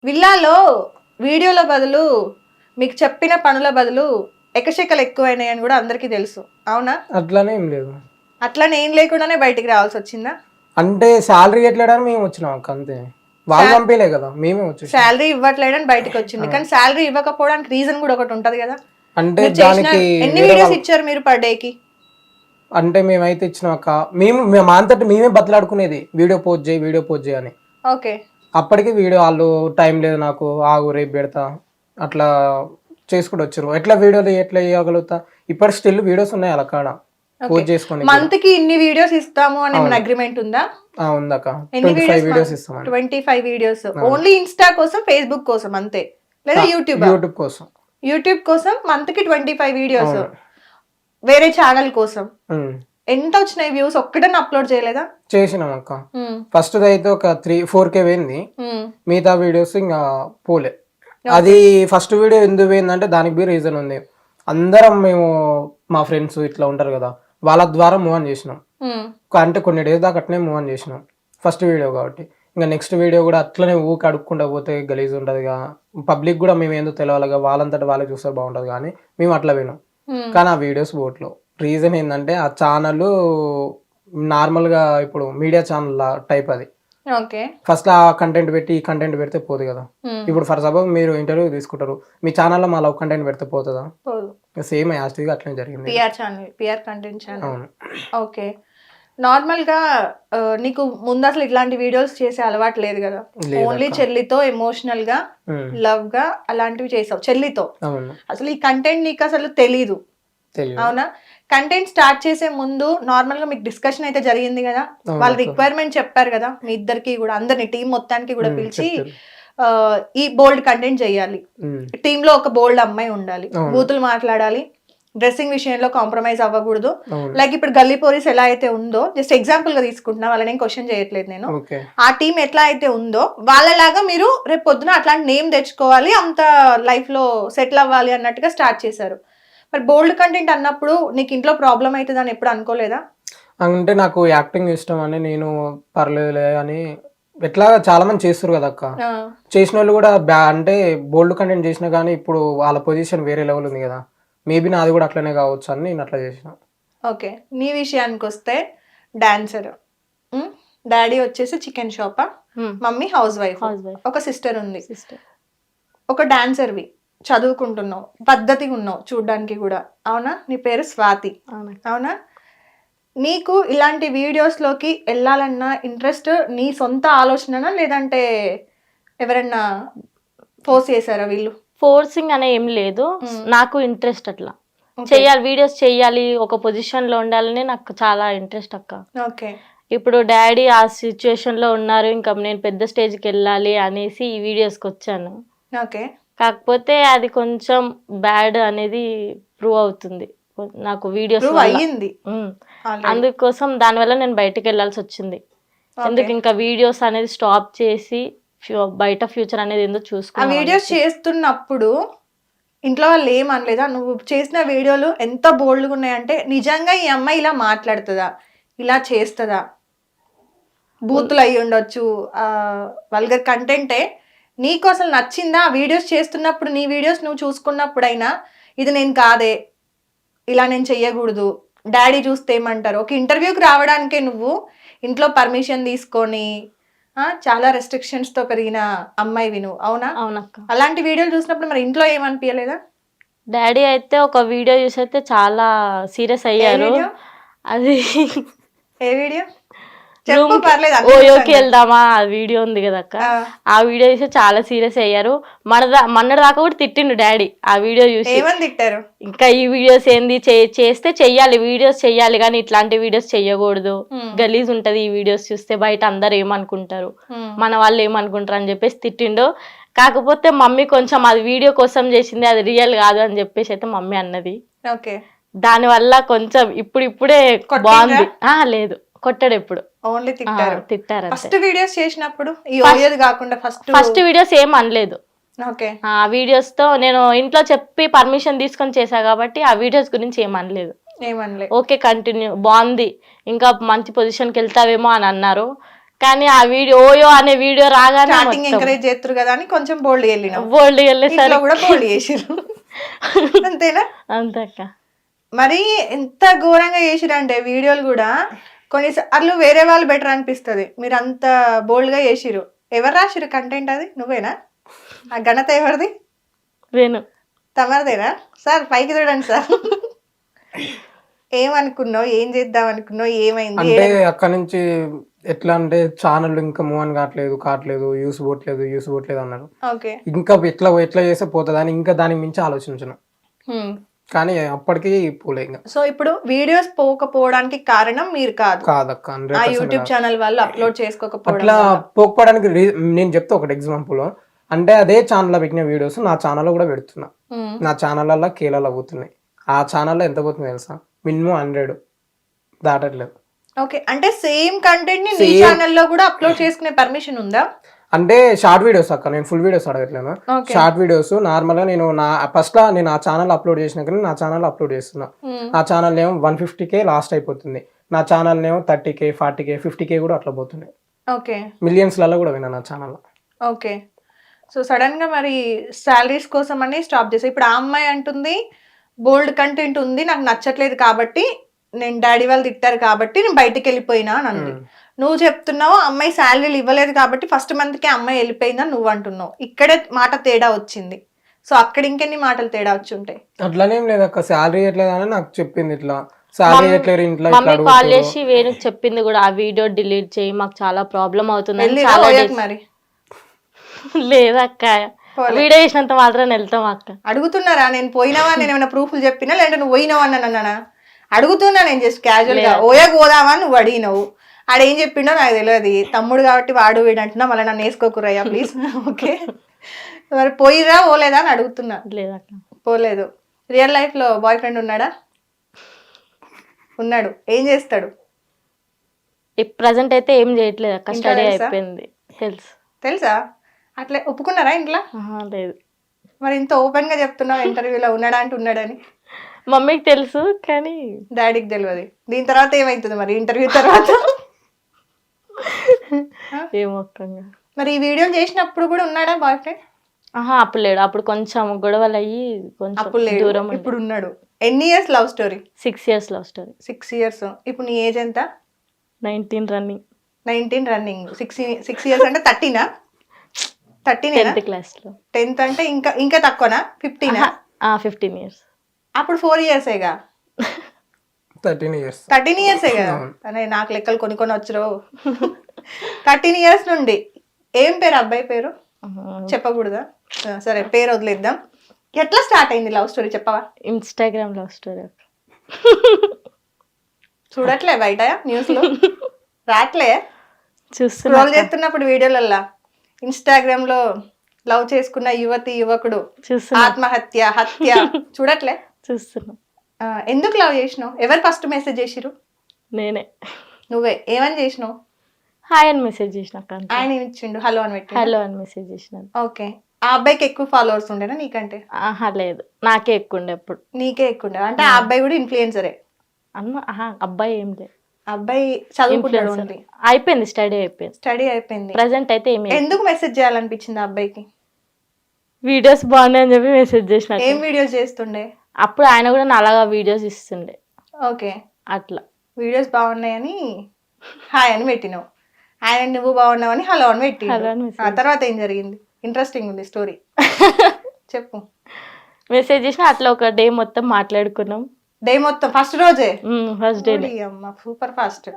విల్లాలో వీడియోల బదులు మీకు చెప్పిన పనుల బదులు ఎకశెక్కలు ఎక్కువైనాయి అని కూడా అందరికీ తెలుసు, అవునా? అట్లానే ఏం లేదు. అట్లా నేను లేకుండానే బయటికి రావాల్సి వచ్చిందా? అంటే శాలరీ ఎట్లేడని మేము వచ్చినాం అక్క, అంతే. వాళ్ళు పంపేలే కదా, మేమే వచ్చి. శాలరీ ఇవ్వట్లేదని బయటకు వచ్చింది, కానీ శాలరీ ఇవ్వకపోవడానికి రీజన్ కూడా ఒకటి ఉంటది కదా. అంటే మీరు చేసిన ఎన్ని వీడియోస్ ఇచ్చారు మీరు పర్ డేకి? అంటే మేమైతే ఇచ్చినాం అక్క, మేము అంతటి మేమే బతలాడుకునేది, వీడియో పోస్ట్ చేయి అని. ఓకే. అప్పటికి వీడియో వాళ్ళు టైం లేదు నాకు, ఆగు రేపు పెడతా అట్లా చేసుకుంటూ వచ్చారు. ఎట్లా వీడియోలు ఎట్లా ఇవ్వగలుగుతా? ఇప్పటి స్టిల్ వీడియోస్ ఉన్నాయి అలా కాడ పోస్ట్ చేసుకొని. మంత్ కి ఇన్ని వీడియోస్ ఇస్తాము అనే అగ్రిమెంట్ ఉందా? ఉందక్క. 25 వీడియోస్ ఇస్తాం. 25 వీడియోస్ ఓన్లీ ఇన్స్టా కోసం, ఫేస్బుక్ కోసం అంతే, లేదా యూట్యూబ్ కోసం? యూట్యూబ్ కోసం మంత్ కి 25 వీడియోస్, వేరే ఛానల్ కోసం ఎంత వచ్చినాయి వ్యూస్? ఒక్కటన్నా అప్లోడ్ చేయలేదా? చేసినాం అక్క. ఫస్ట్ అయితే ఒక 3-4K పోయింది, మిగతా వీడియోస్ ఇంకా పోలే. అది ఫస్ట్ వీడియో ఎందుకు పోయిందంటే దానికి బి రీజన్ ఉంది. అందరం మేము మా ఫ్రెండ్స్ ఇట్లా ఉంటారు కదా, వాళ్ళ ద్వారా మూవ్ ఆన్ చేసినాం. అంటే కొన్ని డేస్ దాకా అట్నే మూవ్ ఆన్ చేసినాం ఫస్ట్ వీడియో కాబట్టి. ఇంకా నెక్స్ట్ వీడియో కూడా అట్లనే ఊకి అడుక్కుంటా పోతే గలీజ్ ఉంటుంది. పబ్లిక్ కూడా మేము ఏందో తెలవాలిగా, వాళ్ళంతటా వాళ్ళే చూస్తారు బాగుంటుంది కానీ మేము అట్లా వినాం. కానీ ఆ వీడియోస్ బోట్లో రీజన్ ఏంటంటే ఆ ఛానల్ నార్మల్గా ఇప్పుడు మీడియా ఛానల్ టైప్ అది. ఫస్ట్ ఆ కంటెంట్ పెట్టి ఈ కంటెంట్ పెడితే పోదు కదా. ఇప్పుడు ఫర్ సపోజ్ మీరు ఇంటర్వ్యూ తీసుకుంటారు, మీ ఛానల్లో మా లవ్ కంటెంట్ పెడితే పోతుందా? సేమ్ యాస్టిగా అట్లనే జరిగింది. PR content channel. Okay. Normal గా నీకు ముందు అసలు ఇట్లాంటి వీడియోస్ చేసే అలవాటు లేదు కదా, ఓన్లీ చెల్లితో ఎమోషనల్ గా లవ్ గా అలాంటివి చేసావు చెల్లితో. అసలు ఈ కంటెంట్ నీకు అసలు తెలీదు, అవునా? కంటెంట్ స్టార్ట్ చేసే ముందు నార్మల్ గా మీకు డిస్కషన్ అయితే జరిగింది కదా, వాళ్ళ రిక్వైర్మెంట్ చెప్పారు కదా మీ ఇద్దరికి కూడా, అందరిని టీం మొత్తానికి కూడా పిలిచి ఈ బోల్డ్ కంటెంట్ చేయాలి, టీమ్ లో ఒక బోల్డ్ అమ్మాయి ఉండాలి, బూతులు మాట్లాడాలి, డ్రెస్సింగ్ విషయంలో కాంప్రమైజ్ అవ్వకూడదు. లైక్ ఇప్పుడు గల్లీ పోలీస్ ఎలా అయితే ఉందో, జస్ట్ ఎగ్జాంపుల్ గా తీసుకుంటున్నా, వాళ్ళని ఏం క్వశ్చన్ చేయట్లేదు నేను, ఆ టీం ఎట్లా అయితే ఉందో వాళ్ళలాగా మీరు రేపు పొద్దున అట్లాంటి నేమ్ తెచ్చుకోవాలి, అంత లైఫ్ లో సెటిల్ అవ్వాలి అన్నట్టుగా స్టార్ట్ చేశారు. మరి బోల్డ్ కంటెంట్ అన్నప్పుడు నీకు ఇంట్లో ప్రాబ్లం అవుతుంది అని ఎప్పుడు అనుకోలేదా? అంటే నాకు యాక్టింగ్ ఇష్టం అని నేను పర్లేదులే అని, ఎట్లా చాలా మంది చేస్తారు కదా అక్క, చేసిన వాళ్ళు కూడా అంటే బోల్డ్ కంటెంట్ చేసినా కానీ ఇప్పుడు వాళ్ళ పొజిషన్ వేరే లెవెల్ ఉంది కదా, మేబీ నాది కూడా అట్లనే కావచ్చు అని నేను అట్లా చేసిన. ఓకే. నీ విషయానికి వస్తే డాన్సర్, డాడీ వచ్చేసి చికెన్ షాపా, మమ్మీ హౌస్ వైఫ్, ఒక సిస్టర్ ఉంది. ఒక డాన్సర్వి, చదువుకుంటున్నావు, పద్ధతిగా ఉన్నావు చూడ్డానికి కూడా, అవునా? నీ పేరు స్వాతి, అవునా? నీకు ఇలాంటి వీడియోస్లోకి వెళ్ళాలన్న ఇంట్రెస్ట్ నీ సొంత ఆలోచననా, లేదంటే ఎవరన్నా ఫోర్స్ చేశారా? వీళ్ళు ఫోర్సింగ్ అనే ఏం లేదు, నాకు ఇంట్రెస్ట్ అట్లా చెయ్యాలి, వీడియోస్ చెయ్యాలి, ఒక పొజిషన్ లో ఉండాలని నాకు చాలా ఇంట్రెస్ట్ అక్క. ఓకే. ఇప్పుడు డాడీ ఆ సిచ్యువేషన్ లో ఉన్నారు, ఇంకా నేను పెద్ద స్టేజ్కి వెళ్ళాలి అనేసి ఈ వీడియోస్కి వచ్చాను. ఓకే. కాకపోతే అది కొంచెం బ్యాడ్ అనేది ప్రూవ్ అవుతుంది నాకు వీడియోస్ అయ్యింది, అందుకోసం దానివల్ల నేను బయటకు వెళ్ళాల్సి వచ్చింది. ఎందుకు ఇంకా వీడియోస్ అనేది స్టాప్ చేసి బయట ఫ్యూచర్ అనేది ఏందో చూసుకో. ఆ వీడియోస్ చేస్తున్నప్పుడు ఇంట్లో వాళ్ళు ఏమనలేదా? నువ్వు చేసిన వీడియోలు ఎంత బోల్డ్గా ఉన్నాయంటే నిజంగా ఈ అమ్మాయి ఇలా మాట్లాడుతుందా, ఇలా చేస్తుందా, బూతులు అయ్యి ఉండొచ్చు, వల్గర్ కంటెంటే, నీకు అసలు నచ్చిందా? వీడియోస్ చేస్తున్నప్పుడు నీ వీడియోస్ నువ్వు చూసుకున్నప్పుడైనా ఇది నేను కాదే, ఇలా నేను చెయ్యకూడదు, డాడీ చూస్తే ఏమంటారు? ఒక ఇంటర్వ్యూకి రావడానికే నువ్వు ఇంట్లో పర్మిషన్ తీసుకొని చాలా రెస్ట్రిక్షన్స్ తో పెరిగిన అమ్మాయి నువ్వు, అవునా? అవునక్క. అలాంటి వీడియోలు చూసినప్పుడు మరి ఇంట్లో ఏమనిపించలేదా? డాడీ అయితే ఒక వీడియో చూసి అయితే చాలా సీరియస్ అయ్యారు. అది ఏ వీడియో? ఓయోకి వెళ్దామా ఆ వీడియో ఉంది కదా అక్క, ఆ వీడియో చూసి చాలా సీరియస్ అయ్యారు. మొన్నటి దాకా కూడా తిట్టిండు డాడీ ఆ వీడియో చూసి. ఏమని తిట్టారు? ఇంకా ఈ వీడియోస్ ఏంది, చేస్తే చెయ్యాలి, వీడియోస్ చెయ్యాలి కానీ ఇట్లాంటి వీడియోస్ చెయ్యకూడదు, గలీజ్ ఉంటది ఈ వీడియోస్ చూస్తే, బయట అందరు ఏమనుకుంటారు, మన వాళ్ళు ఏమనుకుంటారు అని చెప్పేసి తిట్టిండు. కాకపోతే మమ్మీ కొంచెం అది వీడియో కోసం చేసింది, అది రియల్ కాదు అని చెప్పేసి అయితే మమ్మీ అన్నది. దాని వల్ల కొంచెం ఇప్పుడే బాగుంది. లేదు, కొట్టాడు ఎప్పుడు, ఓన్లీ తిట్టారు. ఫస్ట్ వీడియోస్ చేసినప్పుడు ఫస్ట్ వీడియోస్ ఏం అనలేదు. ఆ వీడియోస్ తో నేను ఇంట్లో చెప్పి పర్మిషన్ తీసుకొని చేశా కాబట్టి ఆ వీడియోస్ గురించి ఏమనలేదు. ఓకే కంటిన్యూ, బాగుంది, ఇంకా మంచి పొజిషన్కి వెళ్తావేమో అని అన్నారు. కానీ ఆ వీడియో ఓయో అనే వీడియో రాగానే స్టార్టింగ్ ఎంకరేజ్ చేస్తారు కదా అని కొంచెం బోల్డ్ వెళ్ళిన బోల్డ్ వెళ్ళేసరి కూడా బోల్డ్ చేసిరు అంతేనా? అంతే అక్క. మరి ఎంత ఘోరంగా చేసిరంటే వీడియోలు కూడా కొన్నిసార్లు వేరే వాళ్ళు బెటర్ అనిపిస్తుంది. మీరు అంత బోల్డ్ గా చేసిరు. ఎవరు రాసిరు కంటెంట్? అది నువ్వేనా? ఆ ఘనత ఎవరిది? వేణు తమరిదేనా? సార్ పైకి చూడండి సార్. ఏమనుకున్నావు? ఏం చేద్దాం అనుకున్నావు? ఏమైంది? అంటే అక్కడ నుంచి ఎట్లా అంటే ఛానల్ ఇంకా మూవ్ అని కావట్లేదు, యూస్ పోవట్లేదు అన్నారు. ఓకే. ఇంకా ఎట్లా చేస్తే పోతుంది అని ఇంకా దానికి మించి ఆలోచించను, కానీ అప్పటికి పోలే ఇంకా. సో ఇప్పుడు వీడియోస్ పోకపోవడానికి కారణం మీరు కాదక్క, ఆ యూట్యూబ్ ఛానల్ వాళ్ళు అప్లోడ్ చేసుకోకపోవడం. అట్లా పోకపోవడానికి నేను చెప్తా ఒకటి ఎగ్జాంపుల్. అంటే అదే ఛానల్లో పెట్టిన వీడియోస్ నా ఛానల్లో కూడా పెడుతున్నా. నా ఛానల్లో కేలలో అవుతున్నాయి. ఆ ఛానల్లో ఎంత పోతుంది తెలుసా? మినిమం 100 దాటట్లేదు. ఓకే, అంటే సేమ్ కంటెంట్ ని నీ ఛానల్లో కూడా అప్లోడ్ చేసుకునే పర్మిషన్ ఉందా? అంటే షార్ట్ వీడియోస్ అక్క, నేను ఫుల్ వీడియోస్ అడగట్లేను. షార్ట్ వీడియోస్ నార్మల్ గా నేను ఫస్ట్ లా నేను ఆ ఛానల్ అప్లోడ్ చేసినాక నా ఛానల్ అప్లోడ్ చేస్తున్నా. నా ఛానల్ ఏమో 150K లాస్ట్ అయిపోతుంది. నా ఛానల్ ఏమో 30K 40K 50K కూడా అట్లా పోతున్నాయి. ఓకే, మిలియన్స్ లలో కూడా విన్నా నా ఛానల్. ఓకే. సో సడన్ గా మరి శాలరీస్ కోసం అని స్టాప్ చేసా. ఇప్పుడు ఆ అమ్మాయి అంటుంది బోల్డ్ కంటెంట్ ఉంది, నాకు నచ్చట్లేదు కాబట్టి, నేను డాడీ వాళ్ళు తిట్టారు కాబట్టి నేను బయటికి వెళ్ళిపోయినా అని అంది. నువ్వు చెప్తున్నావు అమ్మాయి శాలరీలు ఇవ్వలేదు కాబట్టి ఫస్ట్ మంత్కి అమ్మాయి వెళ్ళిపోయిందని నువ్వు అంటున్నావు. ఇక్కడే మాట తేడా వచ్చింది. సో అక్కడ ఇంకెన్ని మాటలు తేడా వచ్చి ఉంటాయి? అట్లానేం లేదు అక్క, శాలరీ ఎట్లేదని నాకు చెప్పింది. ఇట్లా శాలరీ ఎట్లేదు ఇంట్లో మమ్మీ కాల్ చేసి వేణుకి చెప్పింది కూడా, ఆ వీడియో డిలీట్ చేయి, మాకు చాలా ప్రాబ్లం అవుతుంది. మరి లేదక్క, వీడియో చేసినంత మాత్రం వెళ్తాం అక్క. అడుగుతున్నారా నేను పోయినావా? నేను ఏమైనా ప్రూఫ్లు చెప్పినా లేదంటే నువ్వు పోయినావా అని అన్నానా? అడుగుతున్నా నేను జస్ట్ క్యాజువల్ గా. ఓయకు పోదామా నువ్వు అడిగినావు. ఆడేం చెప్పిండో నాకు తెలియదు. తమ్ముడు కాబట్టి వాడు వీడంటున్నా, మళ్ళీ నన్ను వేసుకోకురయ్యా ప్లీజ్. ఓకే, మరి పోయిరా పోలేదా అని అడుగుతున్నా. లేదక్క, పోలేదు. రియల్ లైఫ్ లో బాయ్ ఫ్రెండ్ ఉన్నాడా? ఉన్నాడు. ఏం చేస్తాడు? ప్రజెంట్ అయితే ఏం చేయట్లేదు అక్క, స్టడీ అయిపోయింది. తెలుసా? అట్లా ఒప్పుకున్నారా ఇంట్లో? లేదు. మరి ఇంత ఓపెన్ గా చెప్తున్నావు ఇంటర్వ్యూలో ఉన్నాడా అంటే ఉన్నాడని. మమ్మీకి తెలుసు కానీ డాడీకి తెలియదు. దీని తర్వాత ఏమైతుంది మరి ఇంటర్వ్యూ తర్వాత? ఏమో. మరి ఈ వీడియో చేసినప్పుడు కూడా ఉన్నాడా బాయ్ ఫ్రెండ్? అప్పుడు లేడు. అప్పుడు కొంచెం గొడవలు అయ్యి కొంచెం దూరం. ఇప్పుడు ఉన్నాడు. ఎన్ని years love story? 6 years love story. 6 years. ఇప్పుడు నీ ఏజ్ ఎంత? 19 రన్నింగ్. 19 రన్నింగ్. 6 years అంటే 13 10th class లో. 10th అంటే ఇంకా తక్కువనా? 15 years. అప్పుడు 4 yearsగా. 13 years. 13 yearsగా. అనే నాకు లెక్కలు కొన్ని వచ్చరు. 13 years నుండి. ఏం పేరు అబ్బాయి పేరు? చెప్పకూడదా? సరే, పేరు వదిలేద్దాం. ఎట్లా స్టార్ట్ అయింది లవ్ స్టోరీ చెప్పవా? Instagram love story. చూడట్లే బయట న్యూస్ లో? రాట్లే? స్క్రోల్ చేస్తున్నప్పుడు వీడియోలల్లా ఇన్స్టాగ్రామ్ లో లవ్ చేసుకున్న యువకుడు ఆత్మహత్య హత్య చూడట్లే? చూస్తున్నా. ఎందుకు లవ్ చేసినావు? ఎవరు ఫస్ట్ మెసేజ్ చేసిరు? నేనే. నువ్వే? ఏమని చేసినావు? హాయ్ అని మెసేజ్ చేసిన. ఆయన ఇచ్చిండు హలో అని పెట్టి. హలో అని మెసేజ్ చేసిన. ఓకే. ఆ అబ్బాయికి ఎక్కువ ఫాలోవర్స్ ఉండేనా నీకంటే? లేదు, నాకే ఎక్కువ ఉండే. ఎప్పుడు నీకే ఎక్కువ ఉండే అంటే ఆ అబ్బాయి కూడా ఇన్ఫ్లుయెన్సరే అన్న? అబ్బాయి ఏం లేదు. అబ్బాయి చదువుకుంటాడు. అయిపోయింది, స్టడీ అయిపోయింది. ప్రెసెంట్ అయితే ఏమి. ఎందుకు మెసేజ్ చేయాలనిపించింది ఆ అబ్బాయికి? వీడియోస్ బాగున్నాయని చెప్పి మెసేజ్ చేసిన. ఏం వీడియోస్ చేస్తుండే? అప్పుడు ఆయన కూడా అలాగా వీడియోస్ ఇస్తుండే. ఓకే, అట్లా వీడియోస్ బాగున్నాయని హాయ్ అని పెట్టినావు. ఆయన నువ్వు బాగున్నావని హలో అని పెట్టి. ఆ తర్వాత ఏం జరిగింది? ఇంట్రెస్టింగ్ ఉంది స్టోరీ, చెప్పు. మెసేజ్ చేసిన. అట్లా ఒక డే మొత్తం మాట్లాడుకున్నాం. డే మొత్తం? ఫస్ట్ రోజే? First day. అమ్మ సూపర్ ఫాస్ట్.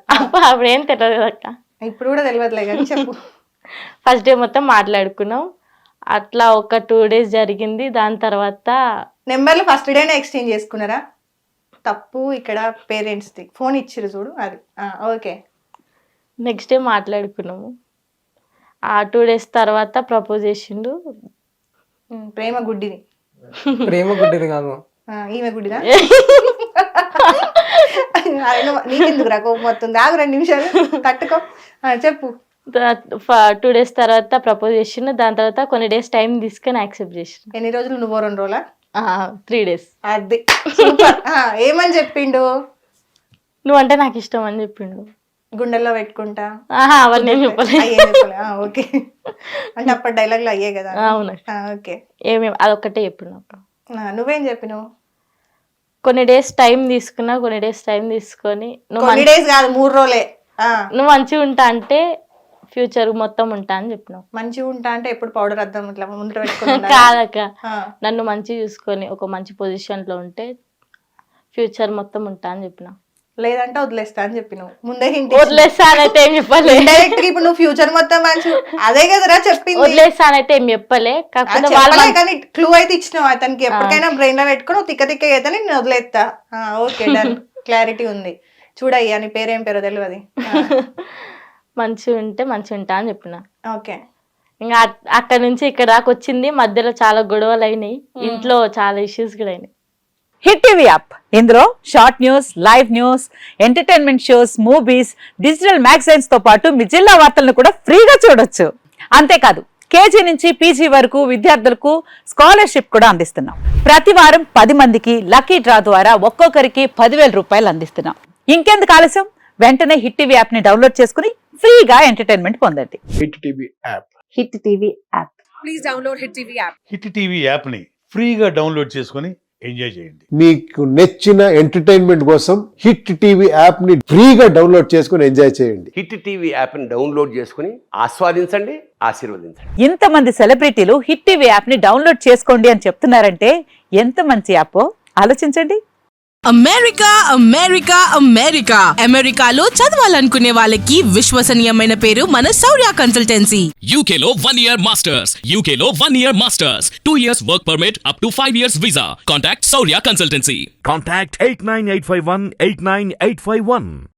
అప్పుడు ఏం తెలియదు అక్క, ఇప్పుడు కూడా తెలియదులే కానీ చెప్పు. ఫస్ట్ డే మొత్తం మాట్లాడుకున్నాం. అట్లా ఒక 2 days జరిగింది. దాని తర్వాత నెంబర్లు ఫస్ట్ డేనే ఎక్స్చేంజ్ చేసుకున్నారా? తప్పు ఇక్కడ పేరెంట్స్ది. ఫోన్ ఇచ్చిరు చూడు అది. ఓకే. నెక్స్ట్ డే మాట్లాడుకున్నాము. ఆ 2 days తర్వాత ప్రపోజ్ చేసిండు. ప్రేమ గుడ్డిది. ప్రేమ గుడ్డిది కాదు, ఈమె గుడ్డిదా? నీకెందుకు రా కోపం వస్తుంది? ఆగు 2 నిమిషాలు తట్టుకో, చెప్పు. 2 days తర్వాత ప్రపోజ్ చేసిండు. దాని తర్వాత కొన్ని డేస్ టైం తీసుకొని యాక్సెప్ట్ చేసిండు. ఎన్ని రోజులు? నువ్వు 2 రోజులా? 3 days. అది సూపర్. ఏమని చెప్పిండు? నువ్వంటే నాకు ఇష్టం అని చెప్పిండు. గుండెల్లో పెట్టుకుంటా ఆహా అవన్నీ ఏం చెప్పలేదు. ఓకే. అంటే అప్పటి డైలాగ్లు అయ్యే కదా. అవును. ఓకే. ఏమేమి అదొక్కటే చెప్పినప్పుడు. నువ్వేం చెప్పినావు? కొన్ని డేస్ టైం తీసుకున్నా, కొన్ని డేస్ టైం తీసుకొని కొన్ని డేస్ కాదు 3 రోజులే. నువ్వు మంచిగా ఉంటా అంటే ఫ్యూచర్ మొత్తం ఉంటా అని చెప్పినావు. మంచిగా ఉంటా అంటే ఎప్పుడు పౌడర్ అద్దం ఇట్లా ముందు పెట్టుకుని కాదక్క, నన్ను మంచి చూసుకొని ఒక మంచి పొజిషన్ లో ఉంటే ఫ్యూచర్ మొత్తం ఉంటా అని చెప్పినా. లేదంటే వదిలేస్తా అని చెప్పినావు ముందే. వదిలేస్తానైతే ఏం చెప్పలే. డైరెక్ట్ ఇప్పుడు నువ్వు ఫ్యూచర్ మొత్తం మంచి అదే కదరా చెప్పింది. వదిలేస్తానైతే ఏం చెప్పలే, కాకపోతే వాళ్ళు కానీ క్లూ అయితే ఇచ్చినావు అతనికి. ఎప్పటికైనా బ్రెయిన్ లో పెట్టుకుని తిక్క తిక్క అయితే నేను వదిలేస్తా. ఓకే డన్, క్లారిటీ ఉంది. చూడయ్యా నీ పేరేం పేరో తెలియదు. మంచిగా ఉంటే మంచిగా ఉంటా అని చెప్పిన. ఓకే. ఇంకా అక్కడ నుంచి ఇక్కడ దాకా వచ్చింది. మధ్యలో చాలా గొడవలు అయినాయి, ఇంట్లో చాలా ఇష్యూస్ కూడా అయినాయి. హిట్ టీవీ యాప్, ఇందులో short news, live news, entertainment shows, movies, digital magazines తో పాటు మీ జిల్లా వార్తలను కూడా ఫ్రీగా చూడొచ్చు. అంతేకాదు కేజీ నుంచి పీజీ వరకు విద్యార్థులకు స్కాలర్షిప్ కూడా అందిస్తున్నాం. ప్రతి వారం 10 మందికి లక్కీ డ్రా ద్వారా ఒక్కొక్కరికి 10,000 రూపాయలు అందిస్తున్నాం. ఇంకెందుకు ఆలస్యం, వెంటనే హిట్ టీవీ యాప్ ని డౌన్లోడ్ చేసుకుని ఫ్రీగా ఎంటర్టైన్మెంట్ పొందండి. Hit TV app. Hit TV app. Please download hit TV app. Hit TV యాప్ని ఫ్రీగా డౌన్లోడ్ చేసుకొని ఎంజాయ్ చేయండి. మీకు నచ్చిన ఎంటర్టైన్మెంట్ కోసం హిట్ టీవీ యాప్ ని ఫ్రీగా డౌన్లోడ్ చేసుకుని ఎంజాయ్ చేయండి. హిట్ టీవీ యాప్ని డౌన్లోడ్ చేసుకుని ఆస్వాదించండి, ఆశీర్వదించండి. ఇంతమంది సెలబ్రిటీలు హిట్ టీవీ యాప్ ని డౌన్లోడ్ చేసుకోండి అని చెప్తున్నారంటే ఎంత మంచి యాప్ ఆలోచించండి. అమెరికా అమెరికా అమెరికా అమెరికాలో చదవాలనుకునే వాళ్ళకి విశ్వసనీయమైన పేరు మన శౌర్య కన్సల్టెన్సీ. UK లో 1 year masters. UK లో 1 year masters. 2 years work permit up to 5 years visa. Contact Saurya Consultancy. Contact 89851 89851.